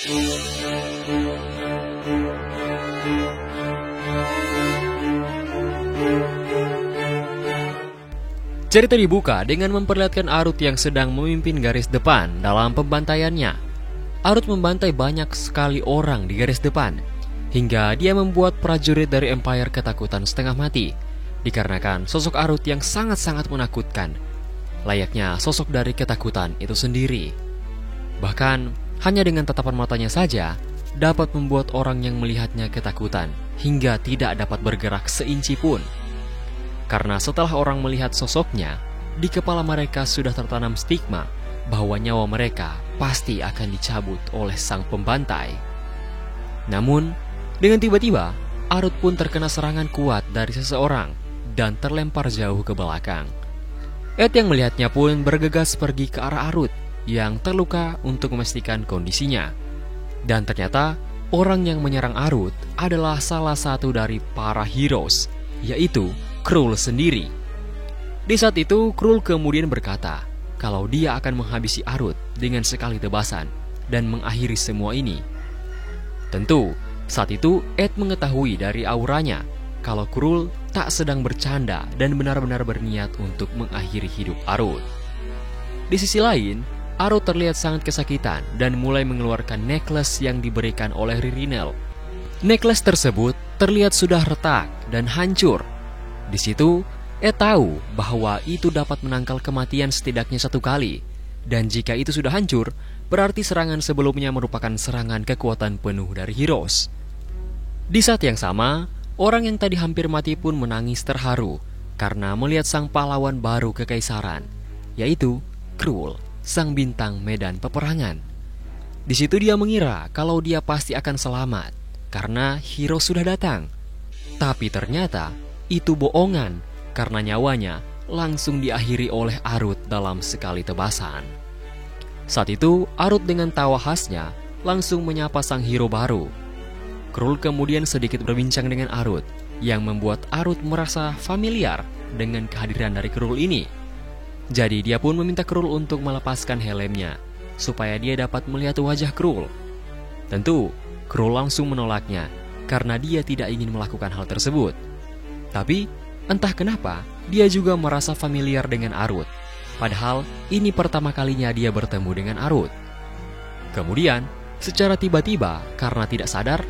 Cerita dibuka dengan memperlihatkan Arut yang sedang memimpin garis depan dalam pembantaiannya. Arut membantai banyak sekali orang di garis depan, hingga dia membuat prajurit dari Empire ketakutan setengah mati, dikarenakan sosok Arut yang sangat-sangat menakutkan, layaknya sosok dari ketakutan itu sendiri. Bahkan, hanya dengan tatapan matanya saja, dapat membuat orang yang melihatnya ketakutan, hingga tidak dapat bergerak seinci pun. Karena setelah orang melihat sosoknya, di kepala mereka sudah tertanam stigma bahwa nyawa mereka pasti akan dicabut oleh sang pembantai. Namun, dengan tiba-tiba, Arut pun terkena serangan kuat dari seseorang dan terlempar jauh ke belakang. Ed yang melihatnya pun bergegas pergi ke arah Arut yang terluka untuk memastikan kondisinya. Dan ternyata, orang yang menyerang Arut adalah salah satu dari para heroes, yaitu Krul sendiri. Di saat itu, Krul kemudian berkata kalau dia akan menghabisi Arut dengan sekali tebasan dan mengakhiri semua ini. Tentu, saat itu Ed mengetahui dari auranya kalau Krul tak sedang bercanda dan benar-benar berniat untuk mengakhiri hidup Arut. Di sisi lain, Arut terlihat sangat kesakitan dan mulai mengeluarkan necklace yang diberikan oleh Ririnel. Necklace tersebut terlihat sudah retak dan hancur. Di situ, Ed tahu bahwa itu dapat menangkal kematian setidaknya 1 kali. Dan jika itu sudah hancur, berarti serangan sebelumnya merupakan serangan kekuatan penuh dari Heroes. Di saat yang sama, orang yang tadi hampir mati pun menangis terharu karena melihat sang pahlawan baru kekaisaran, yaitu Krul, sang bintang medan peperangan. Di situ dia mengira kalau dia pasti akan selamat karena Heroes sudah datang. Tapi ternyata itu bohongan, karena nyawanya langsung diakhiri oleh Arut dalam sekali tebasan. Saat itu, Arut dengan tawa khasnya langsung menyapa sang hero baru. Krul kemudian sedikit berbincang dengan Arut, yang membuat Arut merasa familiar dengan kehadiran dari Krul ini. Jadi dia pun meminta Krul untuk melepaskan helmnya, supaya dia dapat melihat wajah Krul. Tentu, Krul langsung menolaknya, karena dia tidak ingin melakukan hal tersebut. Tapi, entah kenapa, dia juga merasa familiar dengan Arut. Padahal, ini pertama kalinya dia bertemu dengan Arut. Kemudian, secara tiba-tiba, karena tidak sadar,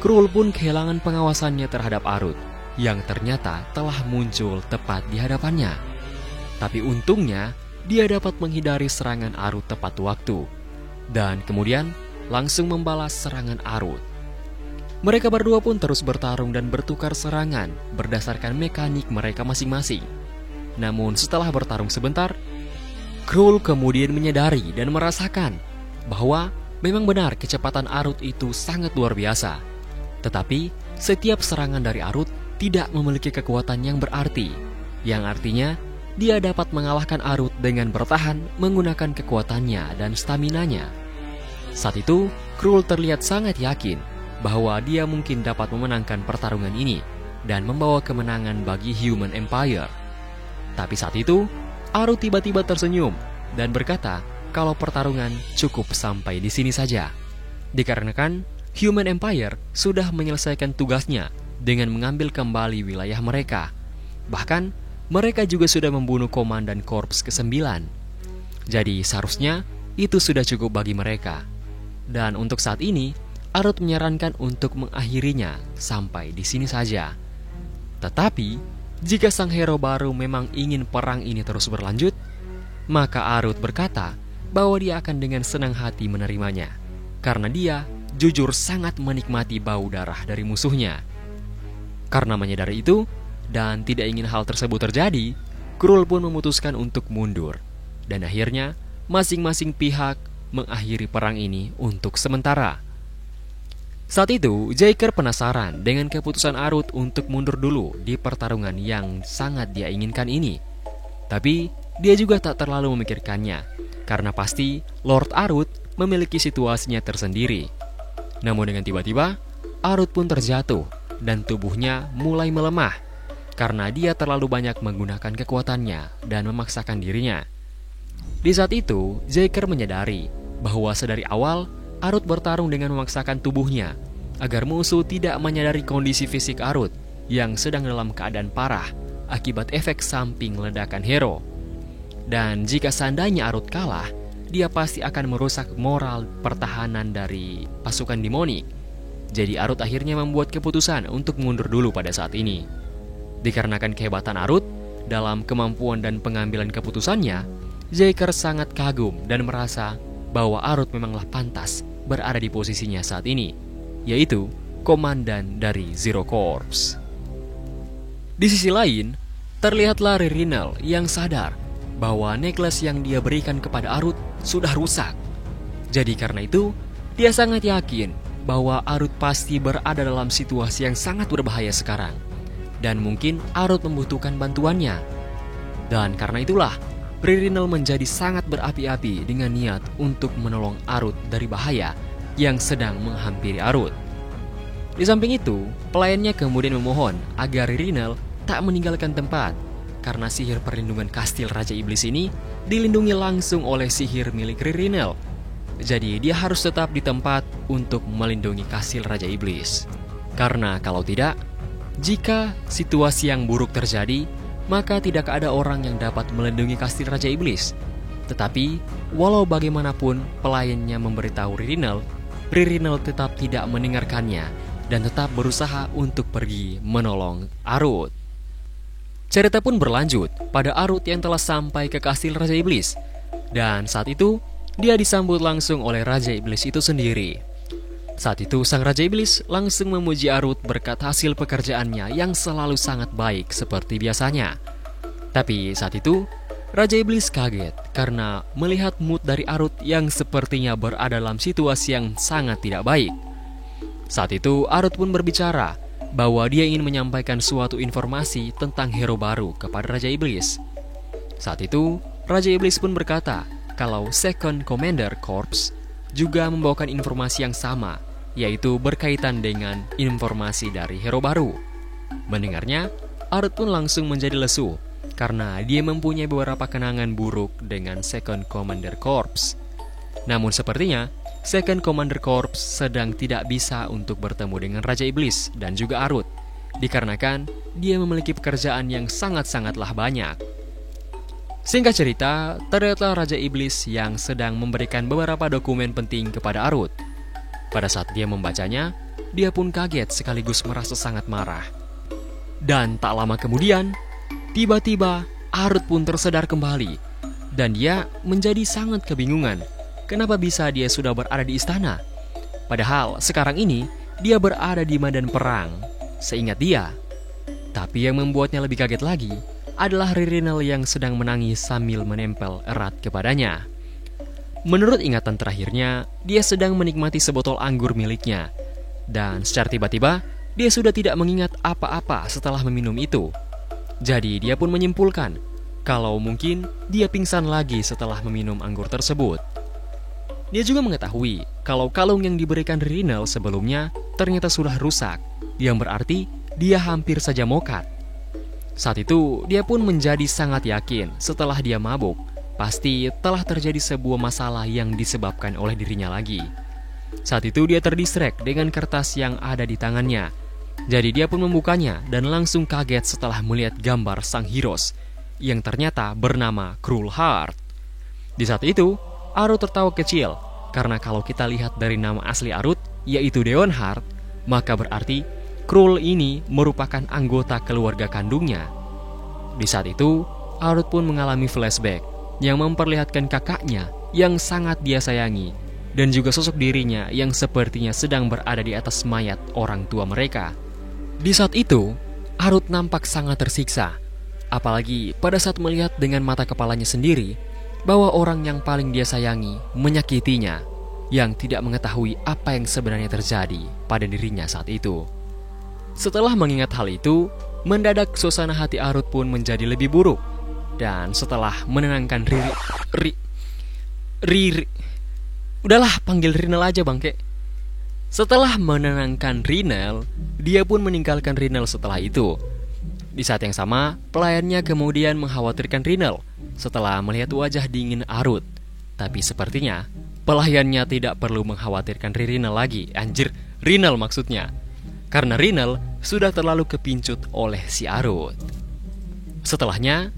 Krul pun kehilangan pengawasannya terhadap Arut, yang ternyata telah muncul tepat di hadapannya. Tapi untungnya, dia dapat menghindari serangan Arut tepat waktu. Dan kemudian, langsung membalas serangan Arut. Mereka berdua pun terus bertarung dan bertukar serangan berdasarkan mekanik mereka masing-masing. Namun setelah bertarung sebentar, Krul kemudian menyadari dan merasakan bahwa memang benar kecepatan Arut itu sangat luar biasa. Tetapi setiap serangan dari Arut tidak memiliki kekuatan yang berarti, yang artinya dia dapat mengalahkan Arut dengan bertahan menggunakan kekuatannya dan staminanya. Saat itu, Krul terlihat sangat yakin bahwa dia mungkin dapat memenangkan pertarungan ini dan membawa kemenangan bagi Human Empire. Tapi saat itu, Arut tiba-tiba tersenyum dan berkata kalau pertarungan cukup sampai di sini saja. Dikarenakan Human Empire sudah menyelesaikan tugasnya dengan mengambil kembali wilayah mereka. Bahkan, mereka juga sudah membunuh komandan Korps ke-9. Jadi seharusnya itu sudah cukup bagi mereka. Dan untuk saat ini, Arut menyarankan untuk mengakhirinya sampai di sini saja. Tetapi, jika sang hero baru memang ingin perang ini terus berlanjut, maka Arut berkata bahwa dia akan dengan senang hati menerimanya, karena dia jujur sangat menikmati bau darah dari musuhnya. Karena menyadari itu, dan tidak ingin hal tersebut terjadi, Krul pun memutuskan untuk mundur. Dan akhirnya, masing-masing pihak mengakhiri perang ini untuk sementara. Saat itu, Jaeger penasaran dengan keputusan Arut untuk mundur dulu di pertarungan yang sangat dia inginkan ini. Tapi, dia juga tak terlalu memikirkannya, karena pasti Lord Arut memiliki situasinya tersendiri. Namun dengan tiba-tiba, Arut pun terjatuh dan tubuhnya mulai melemah, karena dia terlalu banyak menggunakan kekuatannya dan memaksakan dirinya. Di saat itu, Jaeger menyadari bahwa sedari awal Arut bertarung dengan memaksakan tubuhnya agar musuh tidak menyadari kondisi fisik Arut yang sedang dalam keadaan parah akibat efek samping ledakan Hero. Dan jika seandainya Arut kalah, dia pasti akan merusak moral pertahanan dari pasukan demonik. Jadi Arut akhirnya membuat keputusan untuk mundur dulu pada saat ini. Dikarenakan kehebatan Arut dalam kemampuan dan pengambilan keputusannya, Jaeger sangat kagum dan merasa bahwa Arut memanglah pantas berada di posisinya saat ini, yaitu komandan dari Zero Corps. Di sisi lain, terlihatlah Ririnal yang sadar bahwa necklace yang dia berikan kepada Arut sudah rusak. Jadi karena itu, dia sangat yakin bahwa Arut pasti berada dalam situasi yang sangat berbahaya sekarang, dan mungkin Arut membutuhkan bantuannya. Dan karena itulah, Ririnal menjadi sangat berapi-api dengan niat untuk menolong Arut dari bahaya yang sedang menghampiri Arut. Di samping itu, pelayannya kemudian memohon agar Ririnal tak meninggalkan tempat, karena sihir perlindungan kastil Raja Iblis ini dilindungi langsung oleh sihir milik Ririnal. Jadi dia harus tetap di tempat untuk melindungi kastil Raja Iblis. Karena kalau tidak, jika situasi yang buruk terjadi, maka tidak ada orang yang dapat melindungi kastil Raja Iblis. Tetapi, walau bagaimanapun pelayannya memberitahu Ririnal tetap tidak mendengarkannya dan tetap berusaha untuk pergi menolong Arut. Cerita pun berlanjut pada Arut yang telah sampai ke kastil Raja Iblis. Dan saat itu, dia disambut langsung oleh Raja Iblis itu sendiri. Saat itu, sang Raja Iblis langsung memuji Arut berkat hasil pekerjaannya yang selalu sangat baik seperti biasanya. Tapi saat itu, Raja Iblis kaget karena melihat mood dari Arut yang sepertinya berada dalam situasi yang sangat tidak baik. Saat itu, Arut pun berbicara bahwa dia ingin menyampaikan suatu informasi tentang hero baru kepada Raja Iblis. Saat itu, Raja Iblis pun berkata kalau Second Commander Corps juga membawakan informasi yang sama, yaitu berkaitan dengan informasi dari hero baru. Mendengarnya, Arut pun langsung menjadi lesu karena dia mempunyai beberapa kenangan buruk dengan Second Commander Corps. Namun sepertinya Second Commander Corps sedang tidak bisa untuk bertemu dengan Raja Iblis dan juga Arut, dikarenakan dia memiliki pekerjaan yang sangat-sangatlah banyak. Singkat cerita, ternyata Raja Iblis yang sedang memberikan beberapa dokumen penting kepada Arut. Pada saat dia membacanya, dia pun kaget sekaligus merasa sangat marah. Dan tak lama kemudian, tiba-tiba Arut pun tersedar kembali. Dan dia menjadi sangat kebingungan kenapa bisa dia sudah berada di istana. Padahal sekarang ini dia berada di medan perang, seingat dia. Tapi yang membuatnya lebih kaget lagi adalah Ririnal yang sedang menangis sambil menempel erat kepadanya. Menurut ingatan terakhirnya, dia sedang menikmati sebotol anggur miliknya. Dan secara tiba-tiba, dia sudah tidak mengingat apa-apa setelah meminum itu. Jadi dia pun menyimpulkan kalau mungkin dia pingsan lagi setelah meminum anggur tersebut. Dia juga mengetahui kalau kalung yang diberikan Ririnal sebelumnya ternyata sudah rusak, yang berarti dia hampir saja mokat. Saat itu, dia pun menjadi sangat yakin setelah dia mabuk pasti telah terjadi sebuah masalah yang disebabkan oleh dirinya lagi. Saat itu dia terdistrek dengan kertas yang ada di tangannya. Jadi dia pun membukanya dan langsung kaget setelah melihat gambar sang Heroes yang ternyata bernama Cruel Heart. Di saat itu, Arut tertawa kecil karena kalau kita lihat dari nama asli Arut, yaitu Deonheart, maka berarti Cruel ini merupakan anggota keluarga kandungnya. Di saat itu, Arut pun mengalami flashback yang memperlihatkan kakaknya yang sangat dia sayangi dan juga sosok dirinya yang sepertinya sedang berada di atas mayat orang tua mereka. Di saat itu, Arut nampak sangat tersiksa, apalagi pada saat melihat dengan mata kepalanya sendiri bahwa orang yang paling dia sayangi menyakitinya, yang tidak mengetahui apa yang sebenarnya terjadi pada dirinya saat itu. Setelah mengingat hal itu, mendadak suasana hati Arut pun menjadi lebih buruk. Dan setelah menenangkan udahlah panggil Rinal aja bangke. Setelah menenangkan Rinal, dia pun meninggalkan Rinal setelah itu. Di saat yang sama, pelayannya kemudian mengkhawatirkan Rinal setelah melihat wajah dingin Arut. Tapi sepertinya pelayannya tidak perlu mengkhawatirkan Rinal lagi. Anjir, Rinal maksudnya. Karena Rinal sudah terlalu kepincut oleh si Arut. Setelahnya,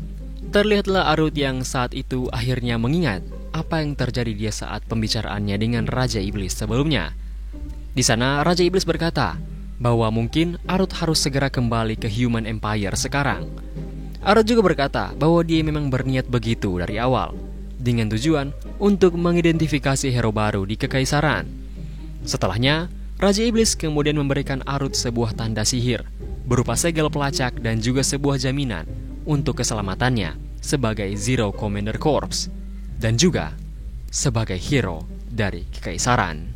terlihatlah Arut yang saat itu akhirnya mengingat apa yang terjadi dia saat pembicaraannya dengan Raja Iblis sebelumnya. Di sana Raja Iblis berkata bahwa mungkin Arut harus segera kembali ke Human Empire sekarang. Arut juga berkata bahwa dia memang berniat begitu dari awal, dengan tujuan untuk mengidentifikasi hero baru di Kekaisaran. Setelahnya, Raja Iblis kemudian memberikan Arut sebuah tanda sihir berupa segel pelacak dan juga sebuah jaminan untuk keselamatannya sebagai Zero Commander Corps dan juga sebagai hero dari Kekaisaran.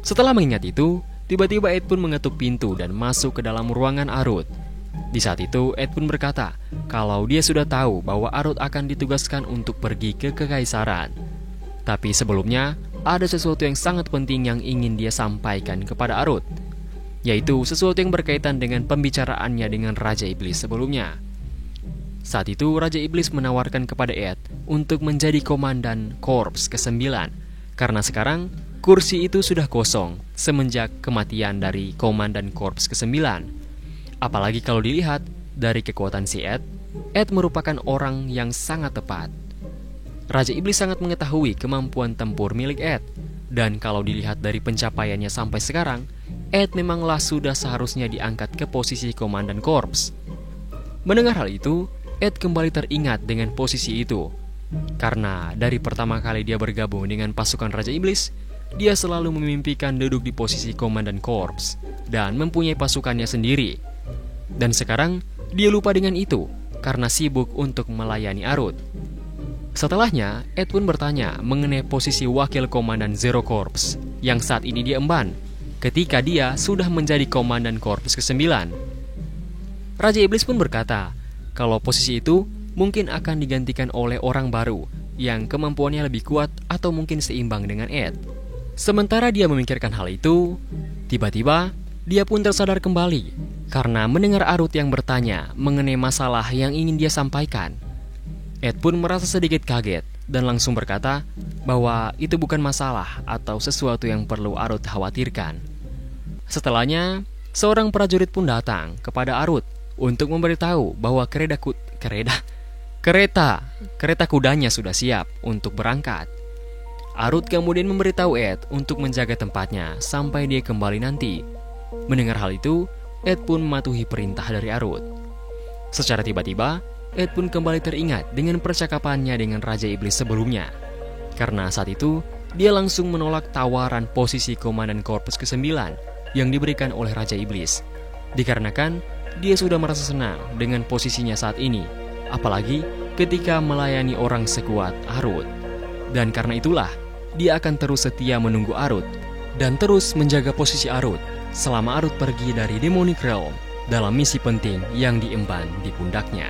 Setelah mengingat itu, tiba-tiba Ed pun mengetuk pintu dan masuk ke dalam ruangan Arut. Di saat itu, Ed pun berkata kalau dia sudah tahu bahwa Arut akan ditugaskan untuk pergi ke Kekaisaran. Tapi sebelumnya, ada sesuatu yang sangat penting yang ingin dia sampaikan kepada Arut, yaitu sesuatu yang berkaitan dengan pembicaraannya dengan Raja Iblis sebelumnya. Saat itu, Raja Iblis menawarkan kepada Ed untuk menjadi Komandan Korps ke-9, karena sekarang kursi itu sudah kosong semenjak kematian dari Komandan Korps ke-9. Apalagi kalau dilihat dari kekuatan si Ed merupakan orang yang sangat tepat. Raja Iblis sangat mengetahui kemampuan tempur milik Ed, dan kalau dilihat dari pencapaiannya sampai sekarang, Ed memanglah sudah seharusnya diangkat ke posisi Komandan Korps. Mendengar hal itu, Ed kembali teringat dengan posisi itu, karena dari pertama kali dia bergabung dengan pasukan Raja Iblis, dia selalu memimpikan duduk di posisi Komandan Korps dan mempunyai pasukannya sendiri. Dan sekarang, dia lupa dengan itu karena sibuk untuk melayani Arut. Setelahnya, Ed pun bertanya mengenai posisi wakil Komandan Zero Corps yang saat ini dia emban ketika dia sudah menjadi Komandan Korps ke-9. Raja Iblis pun berkata kalau posisi itu mungkin akan digantikan oleh orang baru yang kemampuannya lebih kuat atau mungkin seimbang dengan Ed. Sementara dia memikirkan hal itu, tiba-tiba dia pun tersadar kembali karena mendengar Arut yang bertanya mengenai masalah yang ingin dia sampaikan. Ed pun merasa sedikit kaget dan langsung berkata bahwa itu bukan masalah atau sesuatu yang perlu Arut khawatirkan. Setelahnya, seorang prajurit pun datang kepada Arut untuk memberitahu bahwa kereta kudanya sudah siap untuk berangkat. Arut kemudian memberitahu Ed untuk menjaga tempatnya sampai dia kembali nanti. Mendengar hal itu, Ed pun mematuhi perintah dari Arut. Secara tiba-tiba, Ed pun kembali teringat dengan percakapannya dengan Raja Iblis sebelumnya. Karena saat itu, dia langsung menolak tawaran posisi Komandan Korps ke-9 yang diberikan oleh Raja Iblis. Dikarenakan, dia sudah merasa senang dengan posisinya saat ini, apalagi ketika melayani orang sekuat Arut. Dan karena itulah, dia akan terus setia menunggu Arut dan terus menjaga posisi Arut selama Arut pergi dari Demonic Realm dalam misi penting yang diemban di pundaknya.